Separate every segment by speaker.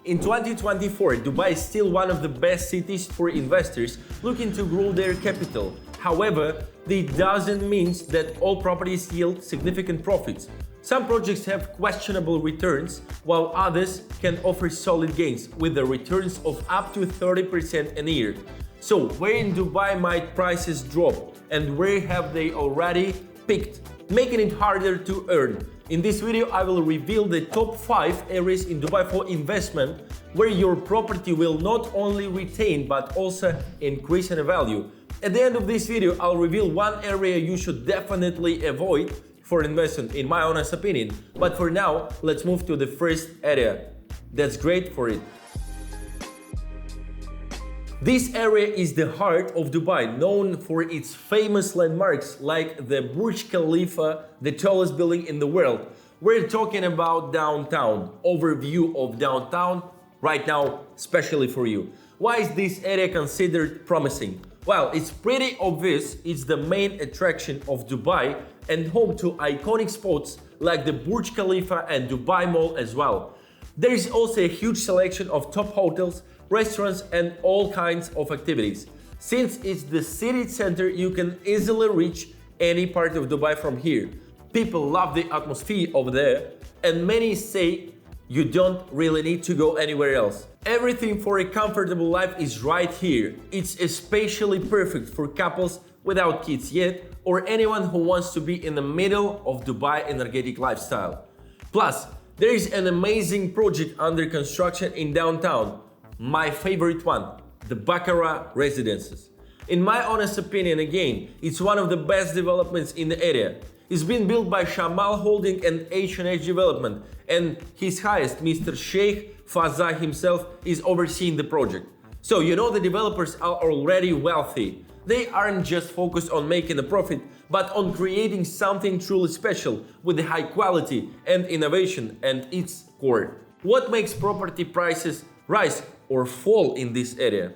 Speaker 1: In 2024, Dubai is still one of the best cities for investors looking to grow their capital. However, it doesn't mean that all properties yield significant profits. Some projects have questionable returns, while others can offer solid gains with the returns of up to 30% a year. So, where in Dubai might prices drop, and where have they already peaked, making it harder to earn? In this video, I will reveal the top 5 areas in Dubai for investment where your property will not only retain but also increase in value. At the end of this video, I'll reveal one area you should definitely avoid for investment, in my honest opinion. But for now, let's move to the first area that's great for it. This area is the heart of Dubai, known for its famous landmarks like the Burj Khalifa, the tallest building in the world. We're talking about downtown, overview of downtown right now, especially for you. Why is this area considered promising? Well, it's pretty obvious it's the main attraction of Dubai and home to iconic spots like the Burj Khalifa and Dubai Mall as well. There is also a huge selection of top hotels, restaurants and all kinds of activities. Since it's the city center, you can easily reach any part of Dubai from here. People love the atmosphere over there, and many say you don't really need to go anywhere else. Everything for a comfortable life is right here. It's especially perfect for couples without kids yet, or anyone who wants to be in the middle of Dubai energetic lifestyle. Plus, there is an amazing project under construction in downtown. My favorite one, the Baccarat residences. In my honest opinion, again, it's one of the best developments in the area. It's been built by Shamal Holding and H&H Development, and His Highest, Mr. Sheikh Fazah himself, is overseeing the project. So you know the developers are already wealthy. They aren't just focused on making a profit, but on creating something truly special with the high quality and innovation at its core. What makes property prices rise or fall in this area?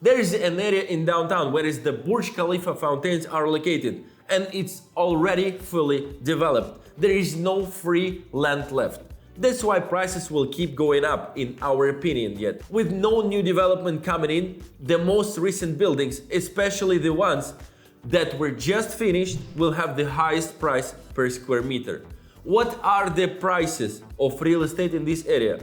Speaker 1: There is an area in downtown where the Burj Khalifa fountains are located, and it's already fully developed. There is no free land left. That's why prices will keep going up, in our opinion, yet. With no new development coming in, the most recent buildings, especially the ones that were just finished, will have the highest price per square meter. What are the prices of real estate in this area?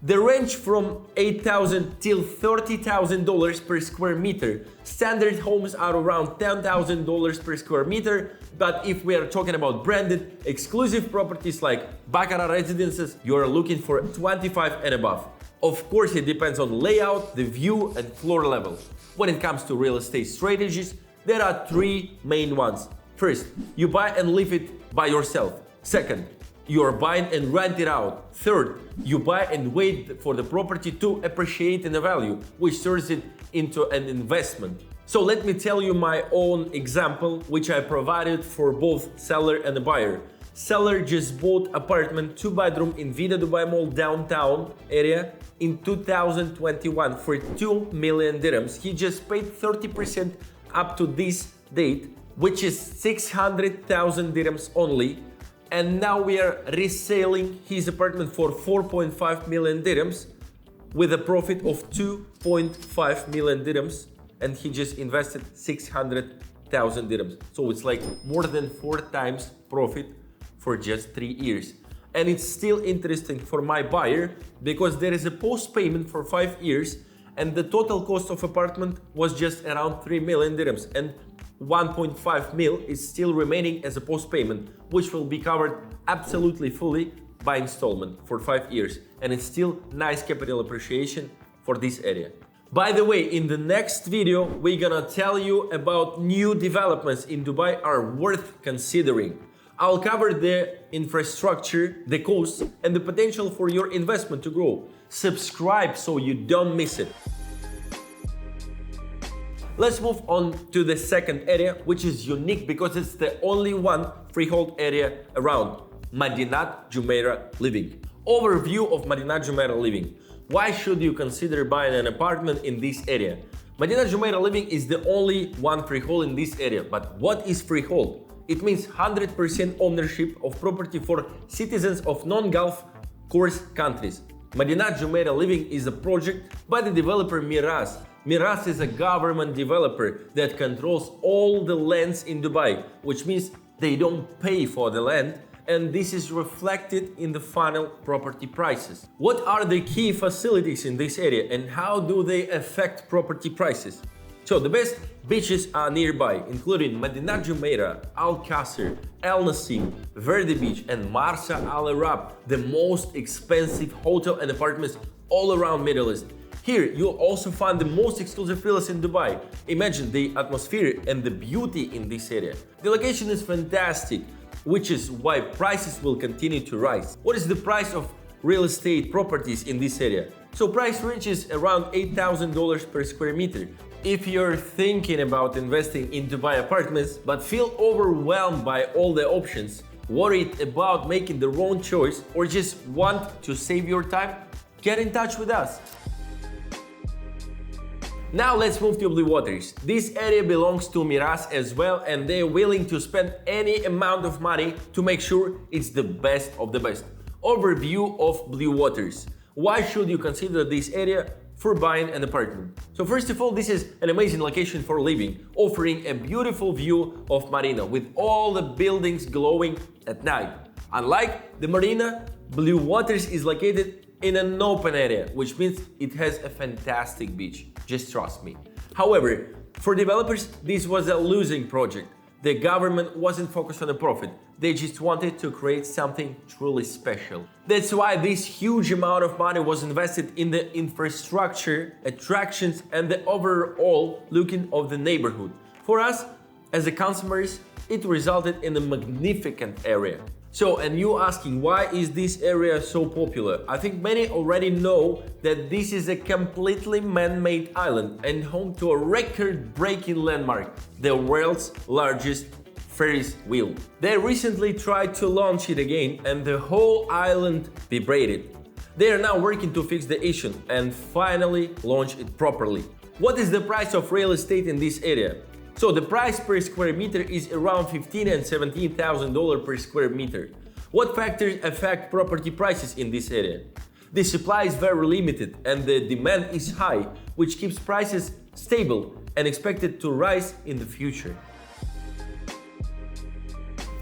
Speaker 1: They range from $8,000 till $30,000 per square meter. Standard homes are around $10,000 per square meter, but if we are talking about branded, exclusive properties like Baccarat residences, you are looking for 25 and above. Of course, it depends on layout, the view and floor level. When it comes to real estate strategies, there are 3 main ones. First, you buy and live it by yourself. Second, you are buying and rent it out. Third, you buy and wait for the property to appreciate in the value, which turns it into an investment. So let me tell you my own example, which I provided for both seller and the buyer. Seller just bought apartment 2-bedroom in Vida Dubai Mall downtown area in 2021 for 2 million dirhams. He just paid 30% up to this date, which is 600,000 dirhams only. And now we are reselling his apartment for 4.5 million dirhams with a profit of 2.5 million dirhams, and he just invested 600,000 dirhams. So it's like more than 4 times profit for just 3 years. And it's still interesting for my buyer because there is a post payment for 5 years, and the total cost of apartment was just around 3 million dirhams, and 1.5 mil is still remaining as a post payment, which will be covered absolutely fully by installment for 5 years, and it's still nice capital appreciation for this area. By the way, in the next video we're gonna tell you about new developments in Dubai are worth considering. I'll cover the infrastructure, the costs and the potential for your investment to grow. Subscribe so you don't miss it. Let's move on to the second area, which is unique because it's the only one freehold area around, Madinat Jumeirah Living. Overview of Madinat Jumeirah Living. Why should you consider buying an apartment in this area? Madinat Jumeirah Living is the only one freehold in this area. But what is freehold? It means 100% ownership of property for citizens of non-Gulf course countries. Madinat Jumeirah Living is a project by the developer Mira. Mira is a government developer that controls all the lands in Dubai, which means they don't pay for the land, and this is reflected in the final property prices. What are the key facilities in this area and how do they affect property prices? So the best beaches are nearby, including Madinat Jumeirah, Al Qasr, Al Nasim, Verde Beach and Marsa Al Arab, the most expensive hotel and apartments all around Middle East. Here you'll also find the most exclusive villas in Dubai. Imagine the atmosphere and the beauty in this area. The location is fantastic, which is why prices will continue to rise. What is the price of real estate properties in this area? So price ranges around $8,000 per square meter. If you're thinking about investing in Dubai apartments but feel overwhelmed by all the options, worried about making the wrong choice, or just want to save your time, get in touch with us. Now let's move to Bluewaters. This area belongs to Mira as well, and they're willing to spend any amount of money to make sure it's the best of the best. Overview of Bluewaters. Why should you consider this area for buying an apartment? So first of all, this is an amazing location for living, offering a beautiful view of Marina with all the buildings glowing at night. Unlike the Marina, Bluewaters is located in an open area, which means it has a fantastic beach. Just trust me. However, for developers, this was a losing project. The government wasn't focused on the profit. They just wanted to create something truly special. That's why this huge amount of money was invested in the infrastructure, attractions, and the overall looking of the neighborhood. For us, as the consumers, it resulted in a magnificent area. So, and you asking, why is this area so popular? I think many already know that this is a completely man-made island and home to a record-breaking landmark, the world's largest Ferris wheel. They recently tried to launch it again and the whole island vibrated. They are now working to fix the issue and finally launch it properly. What is the price of real estate in this area? So the price per square meter is around $15,000 and $17,000 per square meter. What factors affect property prices in this area? The supply is very limited and the demand is high, which keeps prices stable and expected to rise in the future.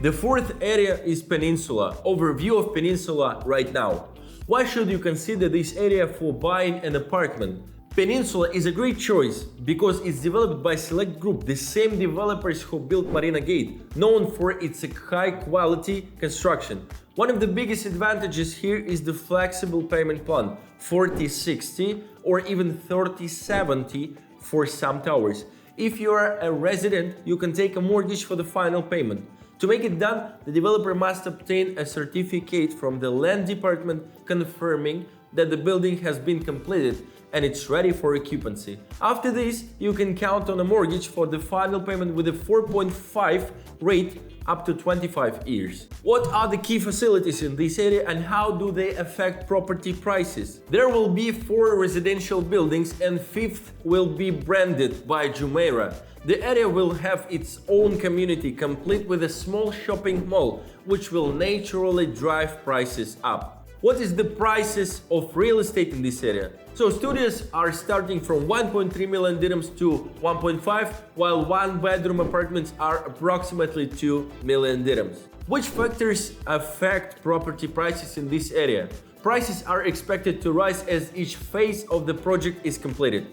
Speaker 1: The fourth area is Peninsula. Overview of Peninsula right now. Why should you consider this area for buying an apartment? Peninsula is a great choice because it's developed by Select Group, the same developers who built Marina Gate, known for its high-quality construction. One of the biggest advantages here is the flexible payment plan, 40/60 or even 30/70 for some towers. If you are a resident, you can take a mortgage for the final payment. To make it done, the developer must obtain a certificate from the land department confirming that the building has been completed and it's ready for occupancy. After this, you can count on a mortgage for the final payment with a 4.5 rate up to 25 years. What are the key facilities in this area and how do they affect property prices? There will be 4 residential buildings and 5th will be branded by Jumeirah. The area will have its own community complete with a small shopping mall, which will naturally drive prices up. What is the prices of real estate in this area? So studios are starting from 1.3 million dirhams to 1.5, while 1-bedroom apartments are approximately 2 million dirhams. Which factors affect property prices in this area? Prices are expected to rise as each phase of the project is completed.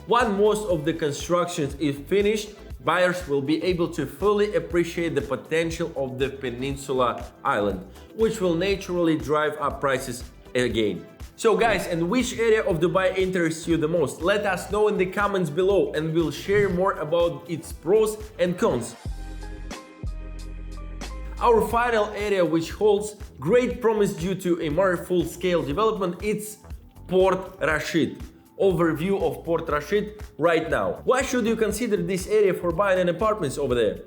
Speaker 1: Once most of the construction is finished, buyers will be able to fully appreciate the potential of the Peninsula Island, which will naturally drive up prices again. So guys, and which area of Dubai interests you the most? Let us know in the comments below and we'll share more about its pros and cons. Our final area, which holds great promise due to EMAAR full-scale development, is Port Rashid. Overview of Port Rashid right now. Why should you consider this area for buying an apartments over there?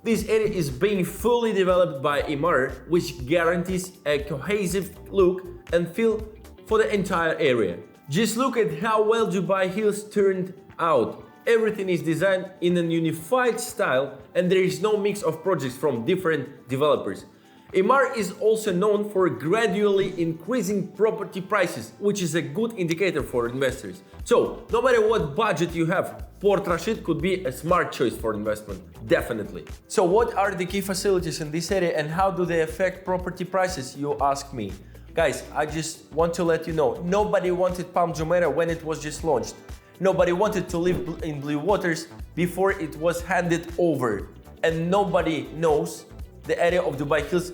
Speaker 1: This area is being fully developed by EMAAR, which guarantees a cohesive look and feel for the entire area. Just look at how well Dubai Hills turned out. Everything is designed in a unified style and there is no mix of projects from different developers. EMAAR is also known for gradually increasing property prices, which is a good indicator for investors. So, no matter what budget you have, Port Rashid could be a smart choice for investment, definitely. So what are the key facilities in this area and how do they affect property prices, you ask me? Guys, I just want to let you know, nobody wanted Palm Jumeirah when it was just launched. Nobody wanted to live in Bluewaters before it was handed over. And nobody knows the area of Dubai Hills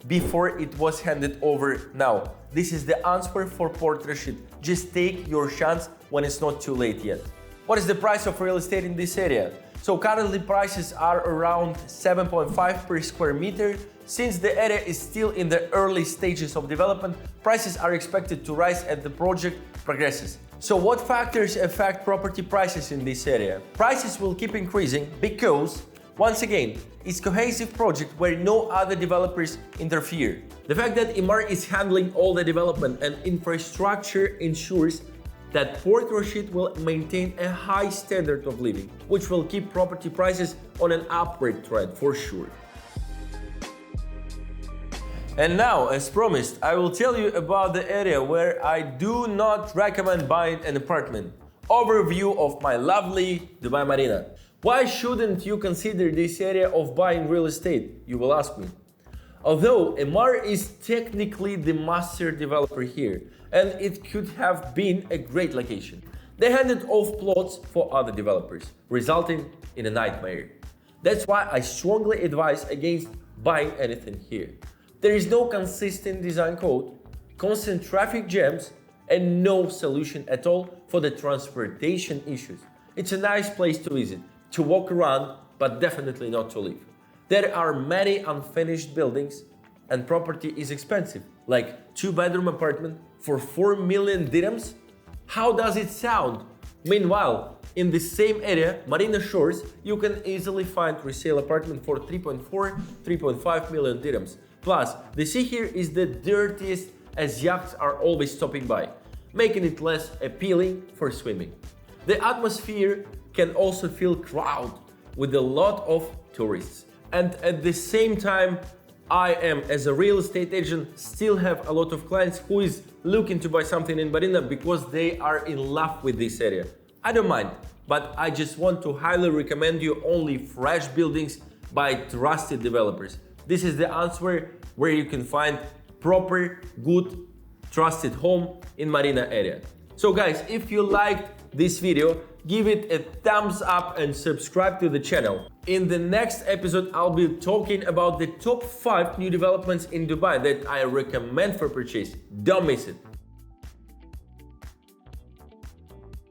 Speaker 1: before it was handed over now. This is the answer for Port Rashid. Just take your chance when it's not too late yet. What is the price of real estate in this area? So currently prices are around 7.5 per square meter. Since the area is still in the early stages of development, prices are expected to rise as the project progresses. So what factors affect property prices in this area? Prices will keep increasing because, once again, it's a cohesive project where no other developers interfere. The fact that EMAAR is handling all the development and infrastructure ensures that Port Rashid will maintain a high standard of living, which will keep property prices on an upward trend for sure. And now, as promised, I will tell you about the area where I do not recommend buying an apartment. Overview of my lovely Dubai Madinat. Why shouldn't you consider this area of buying real estate, you will ask me. Although EMAAR is technically the master developer here, and it could have been a great location, they handed off plots for other developers, resulting in a nightmare. That's why I strongly advise against buying anything here. There is no consistent design code, constant traffic jams, and no solution at all for the transportation issues. It's a nice place to visit, to walk around, but definitely not to live. There are many unfinished buildings and property is expensive, like 2-bedroom apartment for 4 million dirhams. How does it sound? Meanwhile, in the same area, Marina Shores, you can easily find resale apartment for 3.5 million dirhams. Plus, the sea here is the dirtiest as yachts are always stopping by, making it less appealing for swimming. The atmosphere can also feel crowded with a lot of tourists. And at the same time, I am, as a real estate agent, still have a lot of clients who is looking to buy something in Madinat because they are in love with this area. I don't mind, but I just want to highly recommend you only fresh buildings by trusted developers. This is the answer where you can find proper, good, trusted home in Marina area. So guys, if you liked this video, give it a thumbs up and subscribe to the channel. In the next episode, I'll be talking about the top 5 new developments in Dubai that I recommend for purchase. Don't miss it.